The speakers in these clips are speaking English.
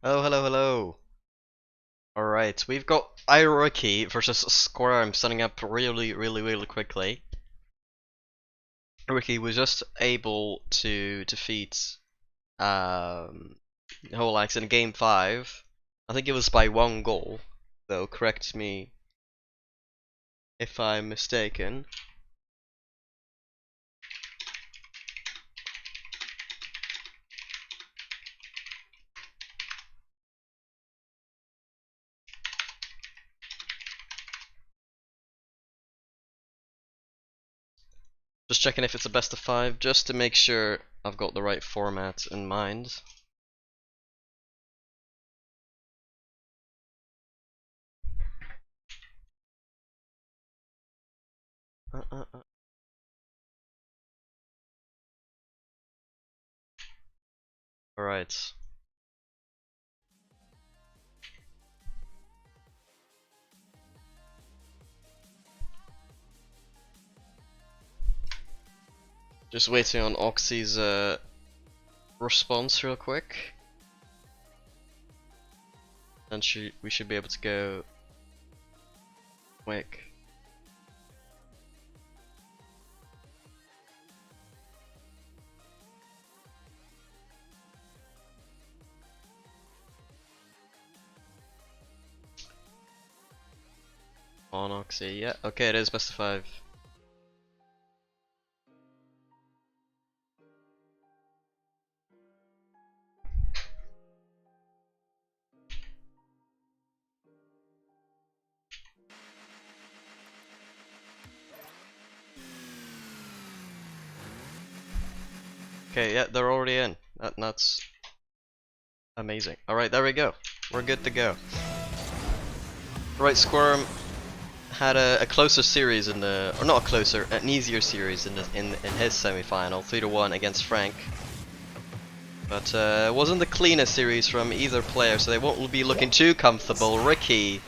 Oh, hello, hello. Alright, we've got IRVCKY versus SQUIRM setting up really quickly. IRVCKY was just able to defeat Aucksey in game 5. I think it was by 1 goal, though, correct me if I'm mistaken. Just checking if it's a best of 5, just to make sure I've got the right format in mind. Alright. Just waiting on Aucksey's response real quick. And we should be able to go quick. On Aucksey, yeah, okay, it is best of 5. Okay, yeah, they're already in. That's amazing. Alright, there we go. We're good to go. Right, SQUIRM had a closer series in the, or not a closer, an easier series in his semi-final, 3-1 against Frank. But it wasn't the cleanest series from either player, so they won't be looking too comfortable. Ricky,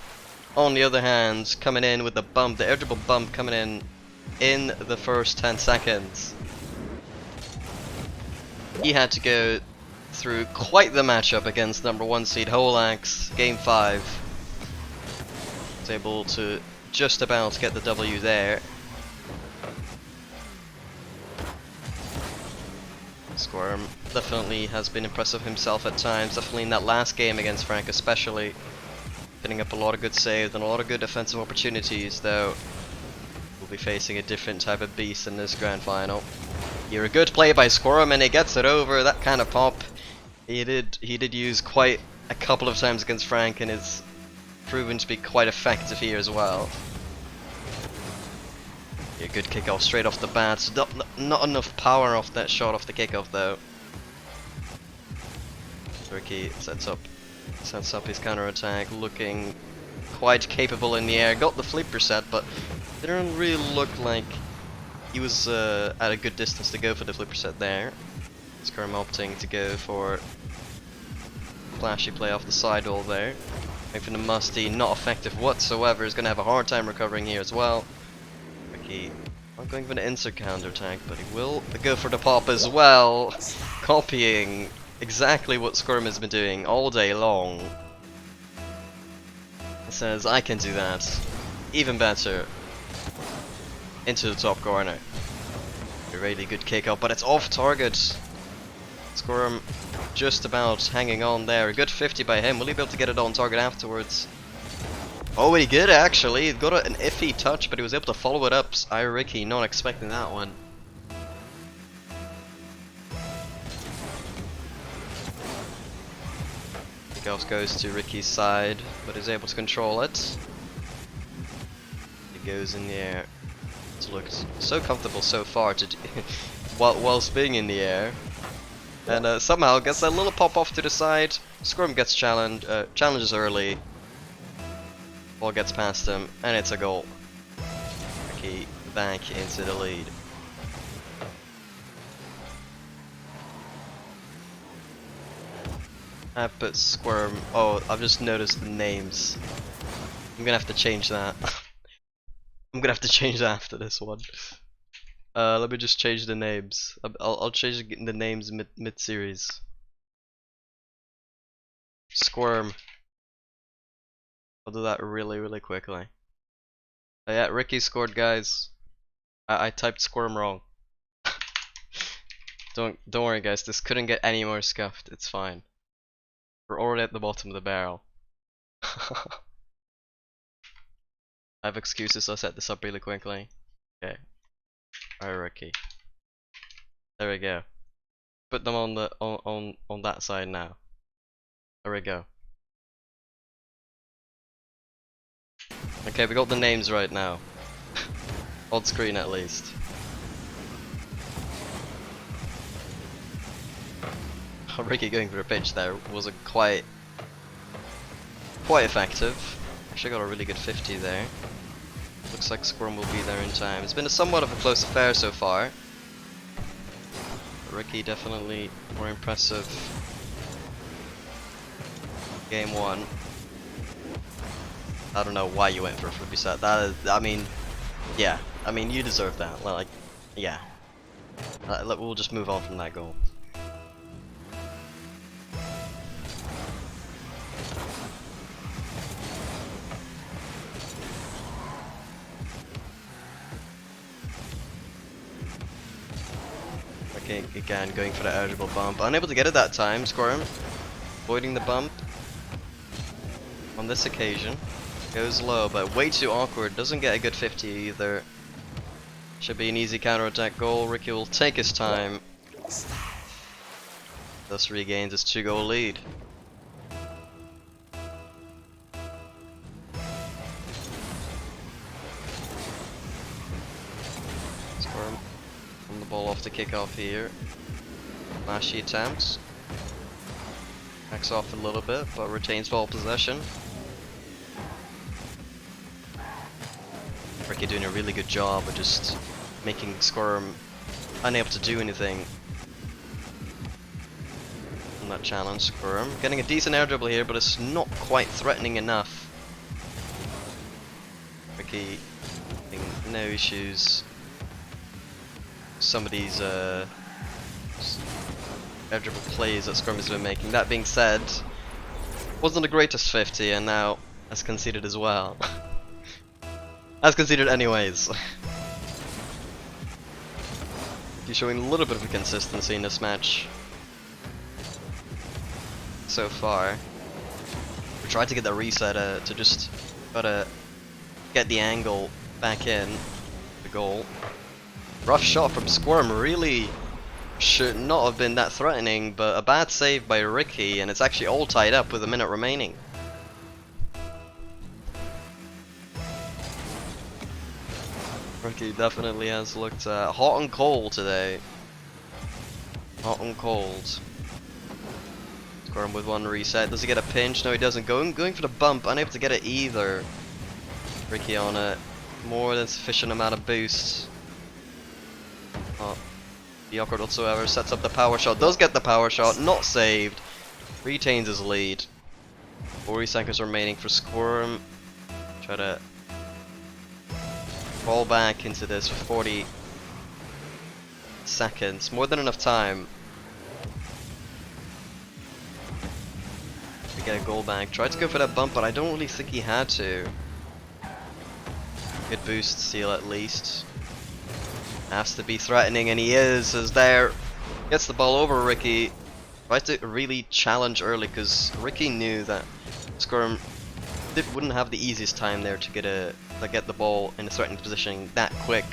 on the other hand, coming in with the bump, the eligible bump coming in the first 10 seconds. He had to go through quite the matchup against number 1 seed Aucksey, game 5. Was able to just about get the W there. SQUIRM definitely has been impressive himself at times, definitely in that last game against Frank especially. Putting up a lot of good saves and a lot of good defensive opportunities, though we'll be facing a different type of beast in this grand final. Here a good play by SQUIRM and he gets it over. That kind of pop he did use quite a couple of times against Frank, and it's proven to be quite effective here as well. A good kickoff straight off the bat. Not enough power off that shot off the kickoff though. Ricky sets up his counter attack, looking quite capable in the air. Got the flipper set, but didn't really look like he was at a good distance to go for the flipper set there. SQUIRM opting to go for flashy play off the sidewall there. Going for the musty, not effective whatsoever. Is going to have a hard time recovering here as well. Ricky not going for the insert counter attack, but he will go for the pop as well. Copying exactly what SQUIRM has been doing all day long. It says, I can do that. Even better. Into the top corner. A really good kick up, but it's off target. SQUIRM just about hanging on there. A good 50 by him. Will he be able to get it on target afterwards? Oh, he did actually. He got an iffy touch, but he was able to follow it up. IRVCKY not expecting that one. Kickoff goes to Ricky's side, but is able to control it. It goes in the air. It's looked so comfortable so far to whilst being in the air. And somehow gets that little pop off to the side. SQUIRM gets challenges early. Ball gets past him, and it's a goal. Ricky back into the lead. I put SQUIRM. Oh, I've just noticed the names. I'm gonna have to change that. I'm gonna have to change that after this one. Let me just change the names. I'll change the names mid-series. SQUIRM. I'll do that really quickly. Oh yeah, Ricky scored, guys. I typed SQUIRM wrong. Don't worry, guys. This couldn't get any more scuffed. It's fine. We're already at the bottom of the barrel. I have excuses, so I'll set this up really quickly. Okay. Alright, Ricky. There we go. Put them on the on that side now. There we go. Okay, we got the names right now. On screen at least. Ricky going for a pitch there was quite effective. Actually got a really good 50 there. Looks like SQUIRM will be there in time. It's been a somewhat of a close affair so far. Ricky definitely more impressive. Game 1. I don't know why you went for a flippy set. That is, I mean, yeah. I mean, you deserve that. Like, yeah. We'll just move on from that goal. Okay, again, going for the eligible bump. Unable to get it that time, SQUIRM. Avoiding the bump. On this occasion. Goes low, but way too awkward. Doesn't get a good 50 either. Should be an easy counter-attack goal. Ricky will take his time. Thus regains his 2-goal lead. SQUIRM on the ball off to kick off here. Flashy attempts. Backs off a little bit, but retains ball possession. Ricky doing a really good job of just making SQUIRM unable to do anything on that challenge. SQUIRM getting a decent air dribble here, but it's not quite threatening enough. Ricky having no issues. Some of these air dribble plays that SQUIRM has been making. That being said, wasn't the greatest 50, and now has conceded as well. As conceded anyways. He's showing a little bit of a consistency in this match so far. We tried to get that reset to just try to get the angle back in the goal. Rough shot from SQUIRM, really should not have been that threatening, but a bad save by Ricky, and it's actually all tied up with a minute remaining. Ricky definitely has looked hot and cold today. Hot and cold. SQUIRM with one reset. Does he get a pinch? No, he doesn't. Going for the bump. Unable to get it either. Ricky on it. More than sufficient amount of boost. Not be awkward whatsoever. Sets up the power shot. Does get the power shot. Not saved. Retains his lead. 40 seconds remaining for SQUIRM. Try to fall back into this with 40 seconds. More than enough time to get a goal back. Tried to go for that bump, but I don't really think he had to. Good boost steal at least. Has to be threatening, and he is, as there. Gets the ball over Ricky. Tries to really challenge early, because Ricky knew that SQUIRM wouldn't have the easiest time there to get the ball in a threatening position that quick.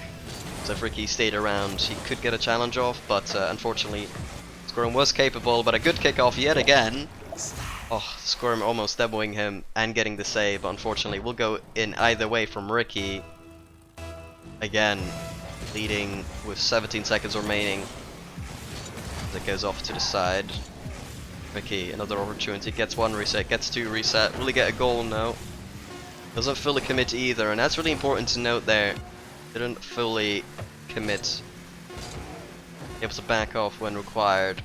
So if Ricky stayed around, he could get a challenge off, but unfortunately SQUIRM was capable. But a good kickoff yet again. Oh, SQUIRM almost demoing him and getting the save, but unfortunately will go in either way from Ricky. Again, leading with 17 seconds remaining as it goes off to the side. Ricky, another opportunity, gets one reset, gets two reset, really get a goal now. Doesn't fully commit either, and that's really important to note there. Didn't fully commit. Able to back off when required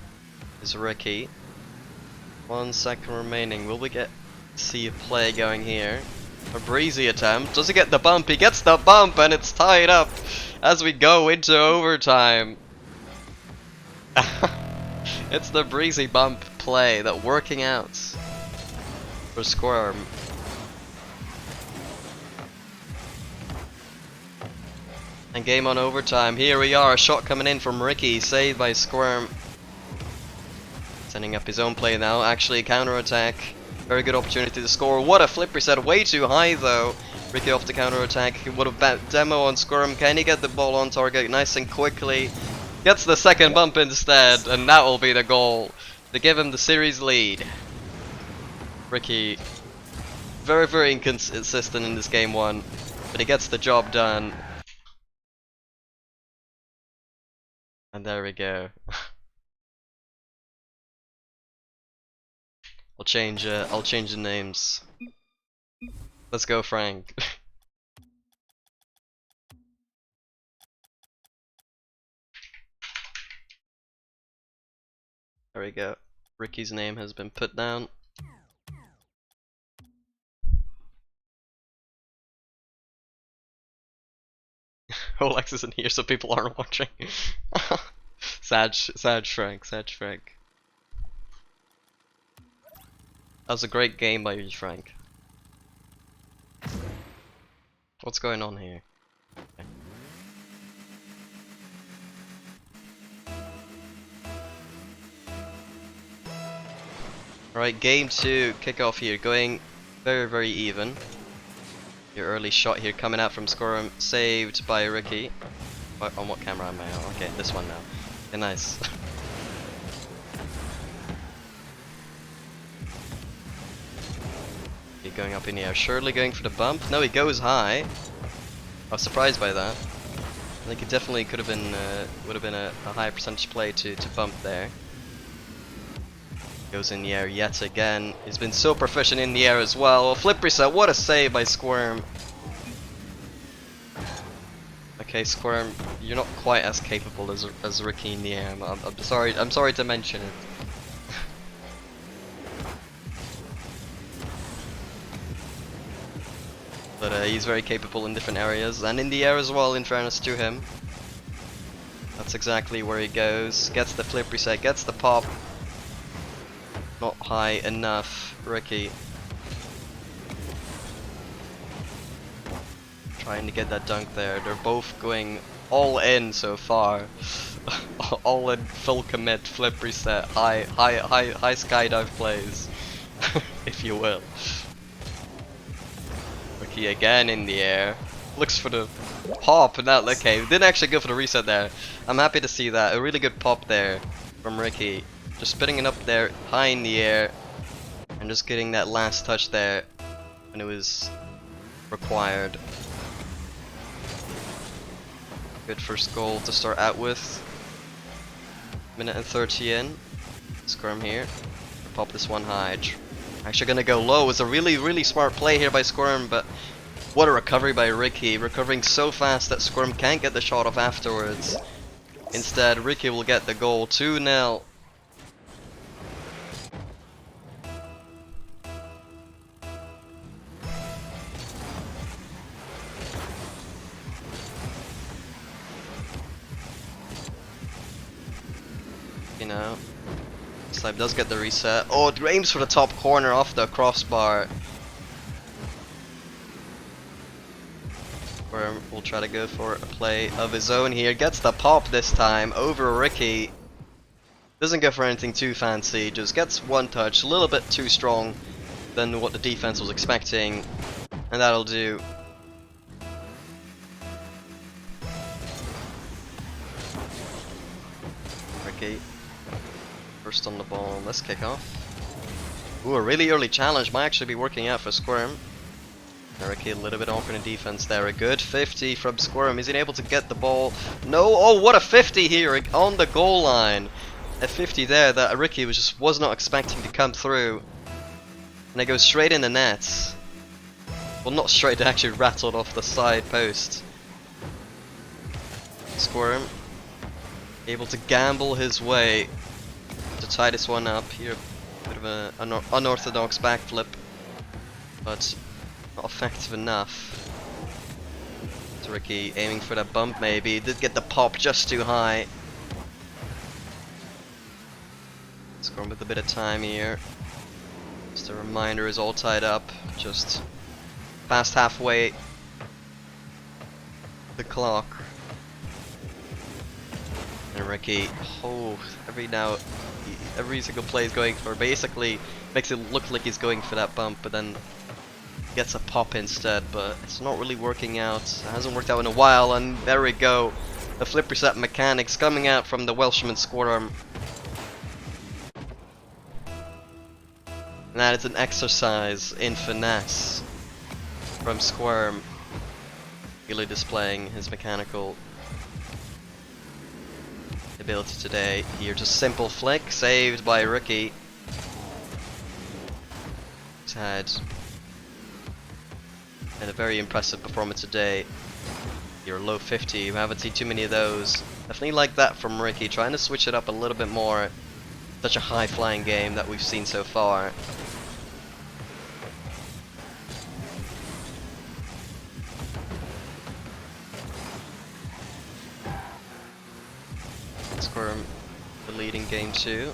is Ricky. 1 second remaining. Will we see a play going here? A breezy attempt. Does he get the bump? He gets the bump, and it's tied up as we go into overtime. It's the breezy bump play that working out. for SQUIRM. And game on overtime. Here we are. Shot coming in from Ricky. Saved by SQUIRM. Sending up his own play now. Actually, counter attack. Very good opportunity to score. What a flip reset. Way too high though. Ricky off the counter attack. What a demo on SQUIRM. Can he get the ball on target nice and quickly? Gets the second bump instead. And that will be the goal to give him the series lead. Ricky, very, very inconsistent in this game one. But he gets the job done. And there we go. I'll change the names. Let's go, Frank. There we go. Ricky's name has been put down. Olex isn't here, so people aren't watching. Sad Frank. That was a great game by you, Frank. What's going on here? Okay. Alright, game 2, kickoff here, going very, very even. Your early shot here coming out from SQUIRM, saved by Ricky. On what camera am I on? Okay, this one now. Okay, nice. He going up in the air, surely going for the bump. No, he goes high. I was surprised by that. I think it definitely could have been, would have been a high percentage play to bump there. Goes in the air yet again. He's been so proficient in the air as well. Flip reset, what a save by SQUIRM. Okay, SQUIRM, you're not quite as capable as Ricky in the air. I'm sorry to mention it. But he's very capable in different areas and in the air as well, in fairness to him. That's exactly where he goes. Gets the flip reset, gets the pop. Not high enough, Ricky. Trying to get that dunk there. They're both going all in so far. All in, full commit, flip reset, high skydive plays, if you will. Ricky again in the air. Looks for the pop, and that, okay, didn't actually go for the reset there. I'm happy to see that. A really good pop there from Ricky. Just spitting it up there, high in the air, and just getting that last touch there when it was required. Good first goal to start out with. Minute and 30 in. SQUIRM here. Pop this one high. Actually gonna go low. It's a really, really smart play here by SQUIRM, but what a recovery by Ricky. Recovering so fast that SQUIRM can't get the shot off afterwards. Instead, Ricky will get the goal. 2-0. You know, Slime does get the reset. Oh, it aims for the top corner off the crossbar. Where we'll try to go for a play of his own here. Gets the pop this time over Ricky. Doesn't go for anything too fancy, just gets one touch, a little bit too strong than what the defense was expecting. And that'll do. Ricky. First on the ball, let's kick off. Ooh, a really early challenge might actually be working out for SQUIRM. Ricky a little bit awkward in defense there. A good 50 from SQUIRM. Is he able to get the ball? No. Oh, what a 50 here on the goal line. A 50 there that Ricky was not expecting to come through. And it goes straight in the net. Well, not straight, it actually rattled off the side post. SQUIRM able to gamble his way to tie this one up here. Bit of an unorthodox backflip, but not effective enough. So Ricky aiming for that bump maybe. Did get the pop just too high. SQUIRM with a bit of time here. Just a reminder, is all tied up. Just past halfway the clock. And Ricky, every single play is going for, basically makes it look like he's going for that bump, but then gets a pop instead, but it's not really working out. It hasn't worked out in a while, and there we go. The flip reset mechanics coming out from the Welshman SQUIRM. And that is an exercise in finesse from SQUIRM, really displaying his mechanical ability today. Here, just simple flick, saved by Ricky. He's had a very impressive performance today. Your low 50, we haven't seen too many of those. Definitely like that from Ricky, trying to switch it up a little bit more. Such a high flying game that we've seen so far. SQUIRM the lead in game 2.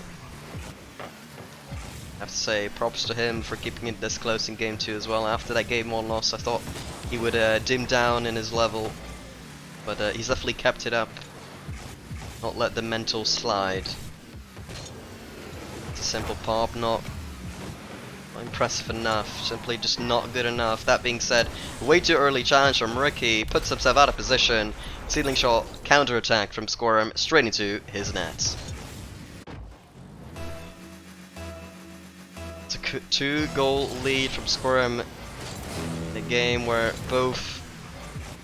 I have to say props to him for keeping it this close in game 2 as well. After that game 1 loss, I thought he would dim down in his level, but he's definitely kept it up, not let the mental slide. It's a simple pop, not impressive enough, simply just not good enough. That being said, way too early challenge from Ricky, puts himself out of position, ceiling shot, counter attack from SQUIRM straight into his net. It's a 2-goal lead from SQUIRM in a game where both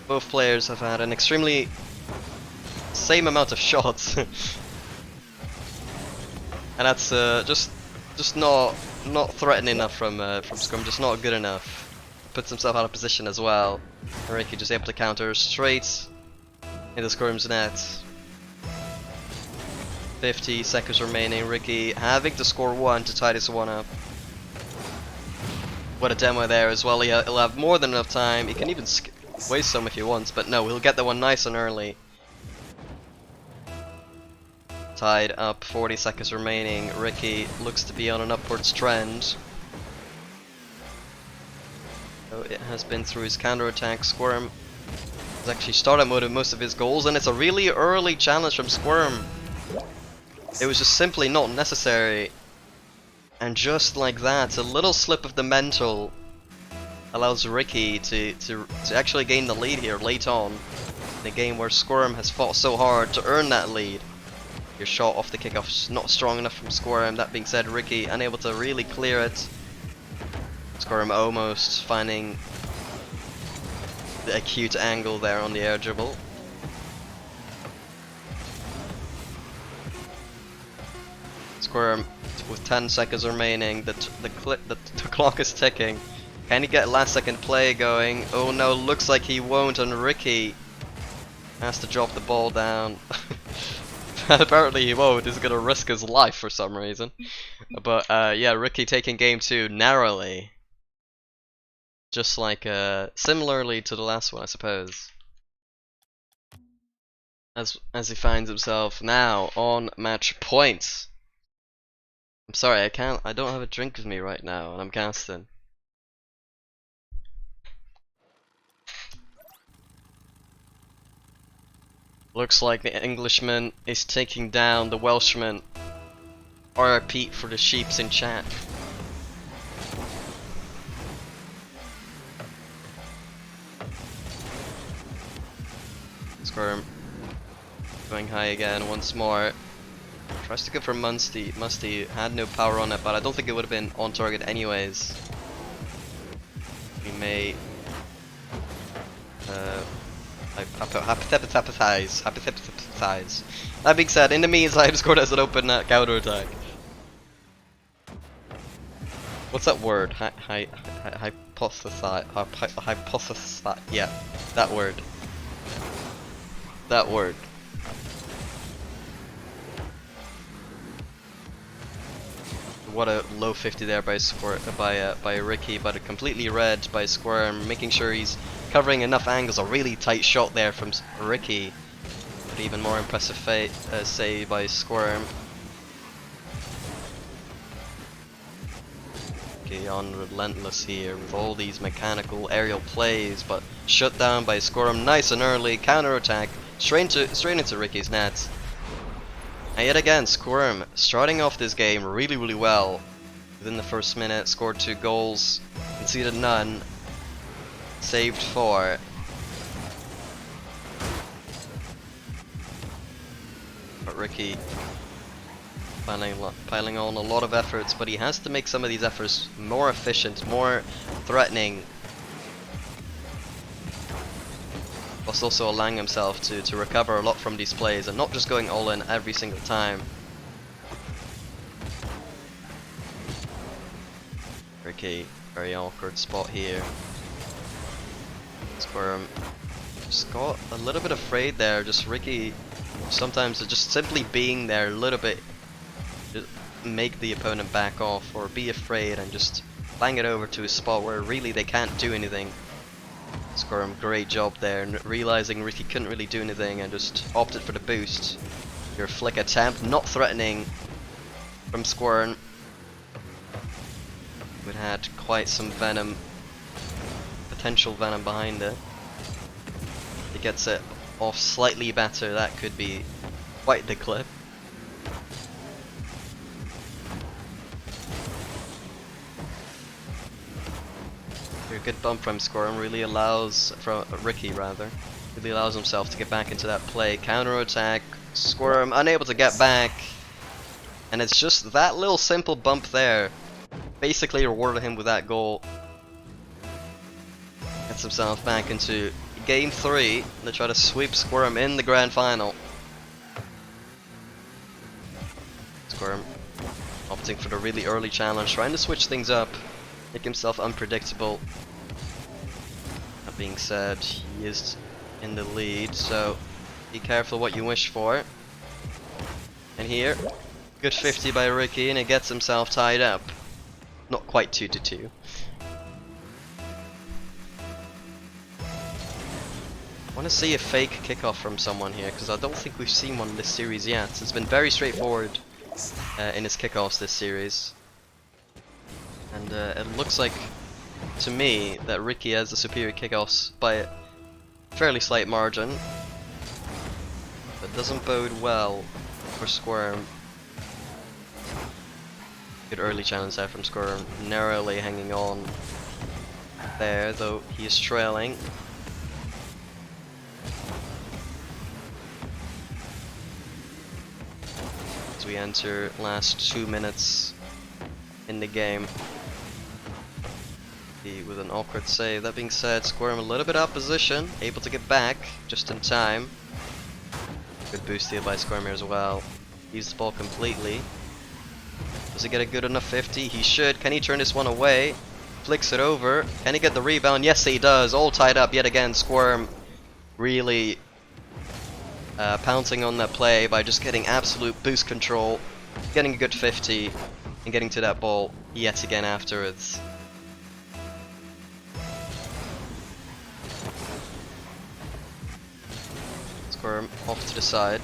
players have had an extremely same amount of shots, and that's just not threatening enough from SQUIRM, just not good enough. Puts himself out of position as well. And Ricky just able to counter straight into SQUIRM's net. 50 seconds remaining. Ricky having to score 1 to tie this one up. What a demo there as well. He'll have more than enough time. He can even waste some if he wants, but no, he'll get the one nice and early. Tied up, 40 seconds remaining. Ricky looks to be on an upwards trend. So it has been through his counter attack. SQUIRM has actually started mode of most of his goals, and it's a really early challenge from SQUIRM. It was just simply not necessary. And just like that, a little slip of the mental allows Ricky to actually gain the lead here late on in a game where SQUIRM has fought so hard to earn that lead. Your shot off the kickoff is not strong enough from SQUIRM. That being said, Ricky unable to really clear it. SQUIRM almost finding the acute angle there on the air dribble. SQUIRM with 10 seconds remaining, the clock is ticking. Can he get last second play going? Oh no, looks like he won't, and Ricky has to drop the ball down. Apparently he won't, he's gonna risk his life for some reason. But yeah, Ricky taking game 2 narrowly. Just like, similarly to the last one, I suppose. As he finds himself now on match points. I'm sorry, I don't have a drink with me right now, and I'm casting. Looks like the Englishman is taking down the Welshman. RIP for the sheeps in chat. SQUIRM going high again once more. Tries to go for Musty. Musty had no power on it, but I don't think it would have been on target anyways. We may hypothesize. That being said, in the meantime, scored as an open counter attack. What's that word? Hypothesize. Hypothesize. Yeah, that word. That word. What a low 50 there by Ricky, but completely read by SQUIRM, making sure he's covering enough angles. A really tight shot there from Ricky, but even more impressive save by SQUIRM. Ricky on relentless here with all these mechanical aerial plays, but shut down by SQUIRM nice and early. Counter attack straight into Ricky's net. And yet again, SQUIRM starting off this game really well. Within the first minute, scored 2 goals, conceded none, saved 4. But Ricky piling on a lot of efforts, but he has to make some of these efforts more efficient, more threatening, whilst also allowing himself to recover a lot from these plays and not just going all in every single time. Ricky, very awkward spot here. SQUIRM just got a little bit afraid there. Just Ricky sometimes just simply being there a little bit, just make the opponent back off or be afraid and just bang it over to a spot where really they can't do anything. SQUIRM, great job there, and realizing Ricky couldn't really do anything and just opted for the boost. Your flick attempt, not threatening from SQUIRM. It had quite some venom, potential venom behind it. He gets it off slightly better, that could be quite the clip. A good bump from SQUIRM really allows, from Ricky rather, really allows himself to get back into that play. Counter attack, SQUIRM unable to get back, and it's just that little simple bump there basically rewarded him with that goal. Gets himself back into game 3 to try to sweep SQUIRM in the grand final. SQUIRM opting for the really early challenge, trying to switch things up, make himself unpredictable. That being said, he is in the lead, so be careful what you wish for. And here, good 50 by Ricky, and he gets himself tied up. Not quite 2-2. I want to see a fake kickoff from someone here, because I don't think we've seen one this series yet. It's been very straightforward in its kickoffs this series. And it looks like, to me, that Ricky has the superior kickoffs by a fairly slight margin. But doesn't bode well for SQUIRM. Good early challenge there from SQUIRM, narrowly hanging on there, though he is trailing. As we enter last 2 minutes in the game. With an awkward save. That being said, SQUIRM a little bit out of position, able to get back just in time. Good boost here by SQUIRM here as well. Used the ball completely. Does he get a good enough 50? He should. Can he turn this one away? Flicks it over. Can he get the rebound? Yes, he does. All tied up yet again. SQUIRM really pouncing on that play by just getting absolute boost control, getting a good 50, and getting to that ball yet again afterwards. SQUIRM off to the side.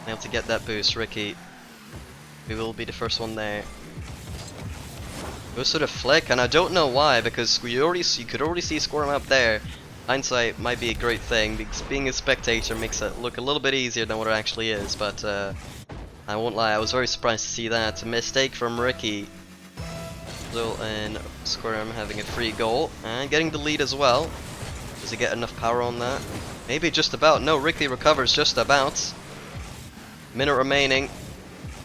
Able to get that boost. Ricky, we will be the first one there. Goes to the flick, and I don't know why, because you could already see SQUIRM up there. Hindsight might be a great thing, because being a spectator makes it look a little bit easier than what it actually is, but I won't lie, I was very surprised to see that. A mistake from Ricky, and SQUIRM having a free goal, and getting the lead as well. Does he get enough power on that? Maybe just about. No, Ricky recovers just about. Minute remaining,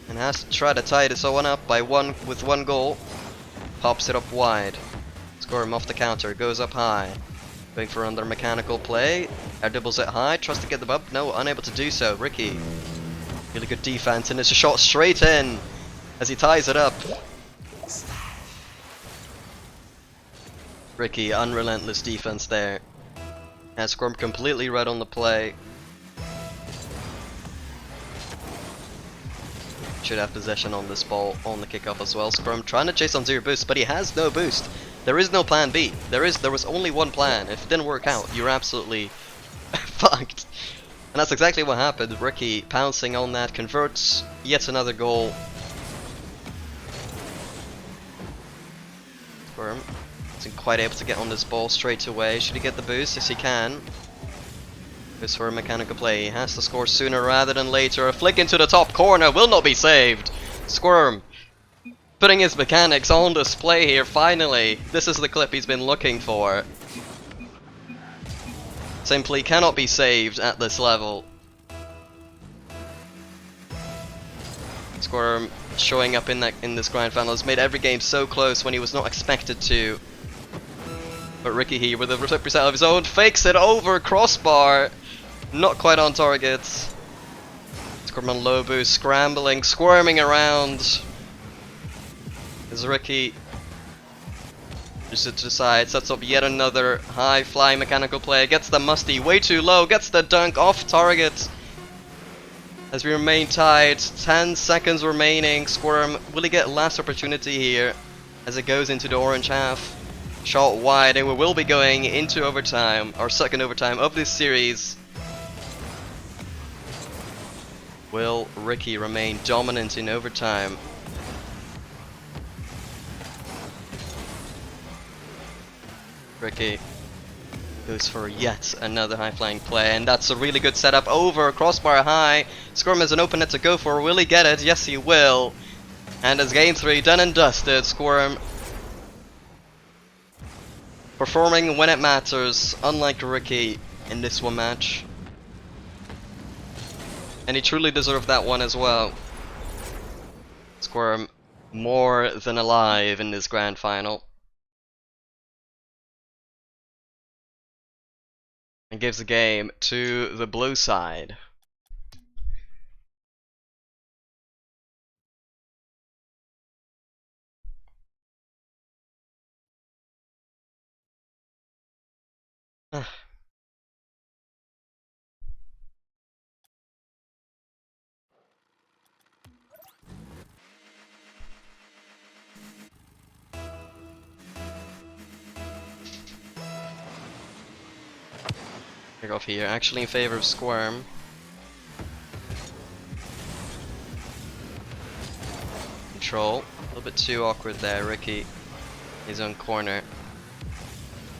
and has to try to tie this one up with one goal. Pops it up wide. SQUIRM off the counter, goes up high. Going for another mechanical play. Air dribbles it high, tries to get the bump. No, unable to do so. Ricky, really good defense, and it's a shot straight in as he ties it up. Ricky, unrelentless defense there. And SQUIRM completely read on the play. Should have possession on this ball on the kickoff as well. SQUIRM trying to chase on zero boost, but he has no boost. There is no plan B. There was only one plan. If it didn't work out, you're absolutely fucked. And that's exactly what happened. Ricky pouncing on that, converts yet another goal. SQUIRM isn't quite able to get on this ball straight away. Should he get the boost? Yes, he can. Goes for a mechanical play. He has to score sooner rather than later. A flick into the top corner will not be saved. SQUIRM putting his mechanics on display here, finally. This is the clip he's been looking for. Simply cannot be saved at this level. SQUIRM showing up in this grand final has made every game so close when he was not expected to. But Ricky here with a flip reset of his own fakes it over crossbar. Not quite on target. SQUIRM on low boost, scrambling, squirming around. As Ricky just to the side, sets up yet another high fly mechanical play, gets the musty way too low, gets the dunk off target. As we remain tied, 10 seconds remaining. SQUIRM, will he get last opportunity here as it goes into the orange half? Shot wide, and we will be going into overtime, our second overtime of this series. Will Ricky remain dominant in overtime? Ricky goes for yet another high flying play, and that's a really good setup over crossbar high. SQUIRM has an open net to go for. Will he get it? Yes, he will. And as game 3 done and dusted, SQUIRM performing when it matters, unlike Ricky in this one match. And he truly deserved that one as well. SQUIRM more than alive in this grand final. And gives the game to the blue side. Kick off here, actually in favor of SQUIRM. Control, a little bit too awkward there. Ricky, his own corner.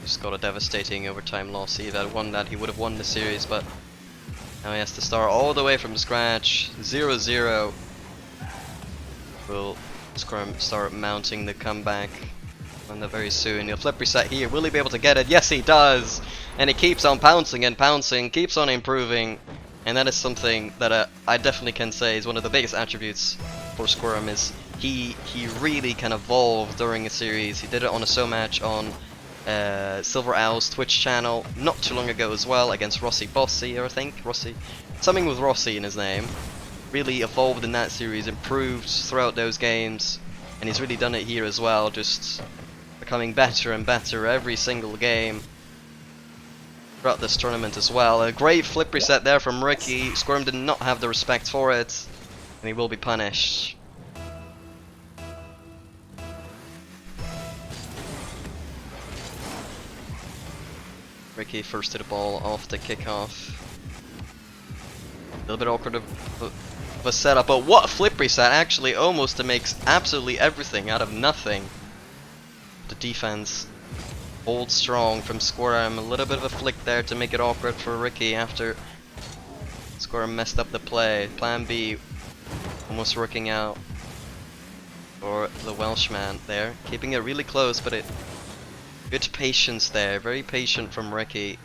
Just got a devastating overtime loss. If he had won that, he would have won the series, but now he has to start all the way from scratch. 0-0. Will SQUIRM start mounting the comeback on that very soon? He'll flip reset here. Will he be able to get it? Yes, he does. And he keeps on pouncing and pouncing, keeps on improving, and that is something that I definitely can say is one of the biggest attributes for SQUIRM. Is he really can evolve during a series. He did it on a so match on Silver Owl's Twitch channel not too long ago as well, against Rossi Bossy, or I think Rossi, something with Rossi in his name. Really evolved in that series, improved throughout those games, and he's really done it here as well, just becoming better and better every single game throughout this tournament as well. A great flip reset there from Ricky. SQUIRM did not have the respect for it, and he will be punished. Ricky first to the ball off the kickoff. A little bit awkward of a setup, but what a flip reset, actually almost makes absolutely everything out of nothing. The defense holds strong from SQUIRM. A little bit of a flick there to make it awkward for Ricky after SQUIRM messed up the play. Plan B almost working out for the Welshman there, keeping it really close, but good patience there, very patient from Ricky.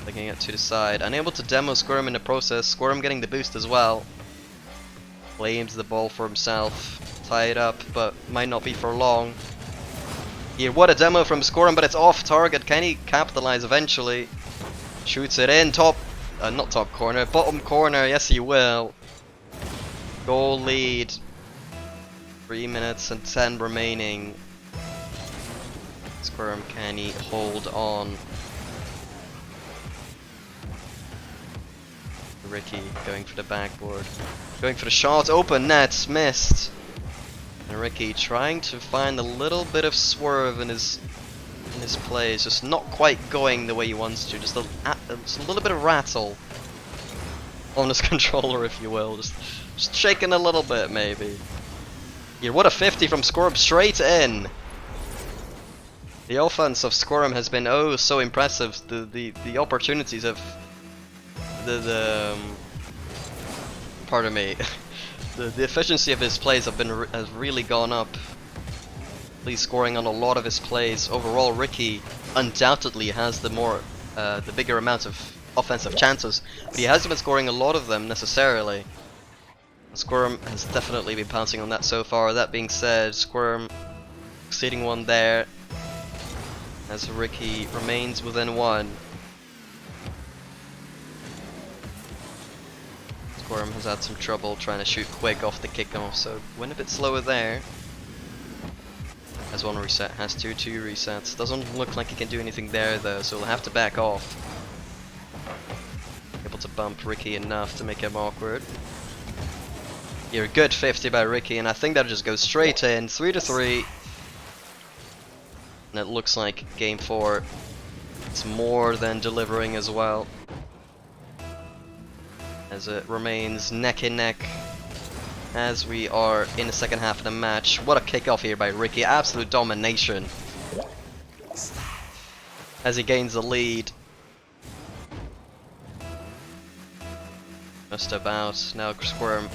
Flicking it to the side, unable to demo SQUIRM in the process. SQUIRM getting the boost as well. Claims the ball for himself. Tie it up, but might not be for long. Here, what a demo from SQUIRM, but it's off target. Can he capitalize eventually? Shoots it in, not top corner, bottom corner. Yes, he will. Goal lead. 3 minutes and 10 remaining. SQUIRM, can he hold on? Ricky going for the backboard, going for the shot, open net, missed. And Ricky trying to find a little bit of swerve in his plays, just not quite going the way he wants to. Just a little bit of rattle on his controller, if you will, just shaking a little bit maybe. Here, what a 50 from SQUIRM, straight in! The offense of SQUIRM has been oh so impressive. The opportunities have pardon me. the efficiency of his plays has really gone up. He's scoring on a lot of his plays. Overall, Ricky undoubtedly has the bigger amount of offensive chances, but he hasn't been scoring a lot of them necessarily. SQUIRM has definitely been pouncing on that so far. That being said, SQUIRM exceeding one there, as Ricky remains within one. SQUIRM has had some trouble trying to shoot quick off the kickoff, so went a bit slower there. Has one reset, has two resets. Doesn't look like he can do anything there though, so he'll have to back off. Able to bump Ricky enough to make him awkward. Here, a good 50 by Ricky, and I think that just goes straight in. 3-3. And it looks like game 4 is more than delivering as well, as it remains neck and neck as we are in the second half of the match. What a kickoff here by Ricky, absolute domination as he gains the lead. Just about. Now SQUIRM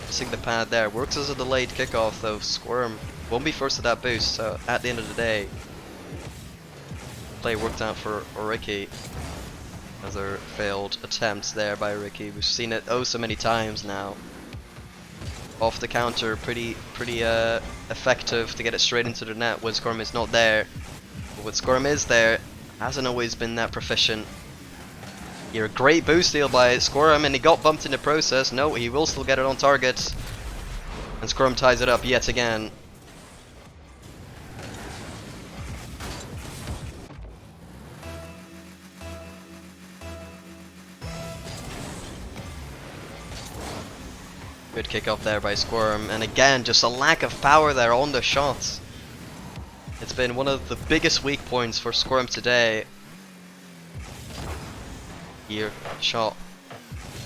missing the pad there, works as a delayed kickoff though. SQUIRM won't be forced to that boost, so at the end of the day, play worked out for Ricky. Another failed attempt there by Ricky. We've seen it oh so many times now. Off the counter, pretty effective to get it straight into the net when SQUIRM is not there. But when SQUIRM is there, hasn't always been that proficient. Here, a great boost steal by SQUIRM, and he got bumped in the process. No, he will still get it on target. And SQUIRM ties it up yet again. Good kickoff there by SQUIRM, and again, just a lack of power there on the shots. It's been one of the biggest weak points for SQUIRM today. Here, shot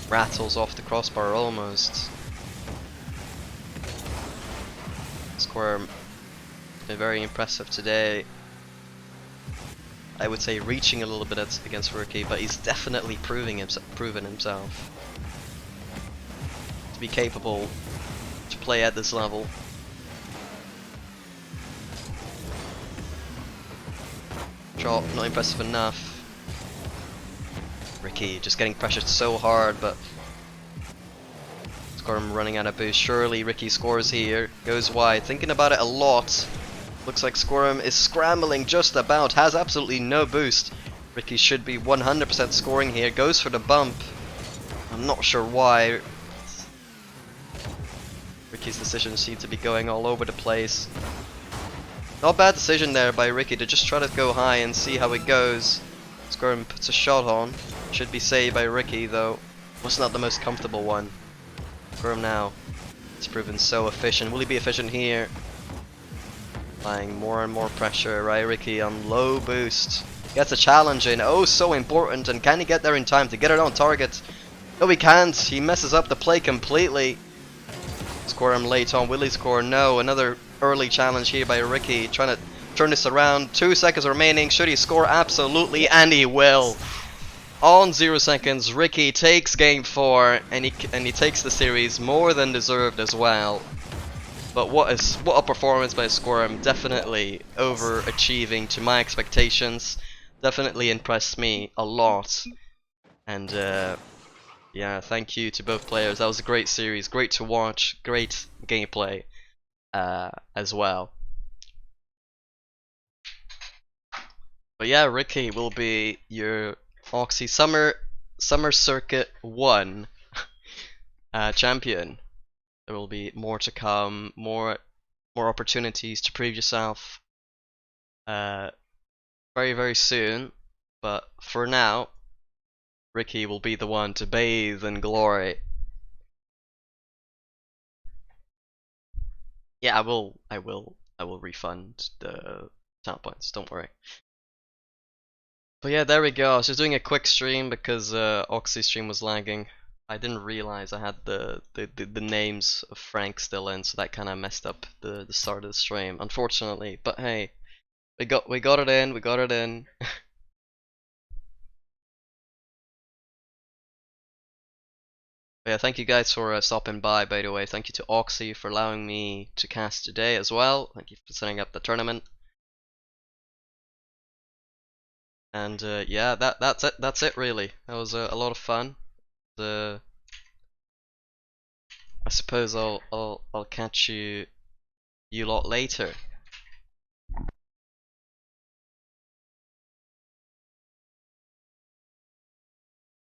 rattles off the crossbar almost. SQUIRM been very impressive today. I would say reaching a little bit against Ricky, but he's definitely proven himself to be capable to play at this level. Shot not impressive enough. Ricky just getting pressured so hard, but SQUIRM running out of boost. Surely Ricky scores here, goes wide, thinking about it a lot. Looks like SQUIRM is scrambling just about, has absolutely no boost. Ricky should be 100% scoring here, goes for the bump. I'm not sure why. Ricky's decisions seem to be going all over the place. Not a bad decision there by Ricky to just try to go high and see how it goes. SQUIRM puts a shot on. Should be saved by Ricky though. Was not the most comfortable one. SQUIRM now. It's proven so efficient. Will he be efficient here? Applying more and more pressure, right? Ricky on low boost. Gets a challenge in. Oh, so important. And can he get there in time to get it on target? No, he can't. He messes up the play completely. SQUIRM late on. Will he score? No. Another early challenge here by Ricky. Trying to turn this around. 2 seconds remaining. Should he score? Absolutely. And he will. On 0 seconds, Ricky takes game 4, and he takes the series more than deserved as well. But what a performance by SQUIRM, definitely overachieving to my expectations. Definitely impressed me a lot. And yeah, thank you to both players. That was a great series, great to watch, great gameplay as well. But yeah, Ricky will be your Aucksey Summer Circuit 1 champion. There will be more to come, more opportunities to prove yourself very soon. But for now, Ricky will be the one to bathe in glory. Yeah, I will refund the talent points, don't worry. But yeah, there we go. I was just doing a quick stream because Aucksey's stream was lagging. I didn't realize I had the names of Frank still in, so that kind of messed up the start of the stream, unfortunately. But hey, we got it in, we got it in. Yeah, thank you guys for stopping by the way. Thank you to Aucksey for allowing me to cast today as well. Thank you for setting up the tournament. And yeah, that's it really. That was a lot of fun. I suppose I'll catch you lot later.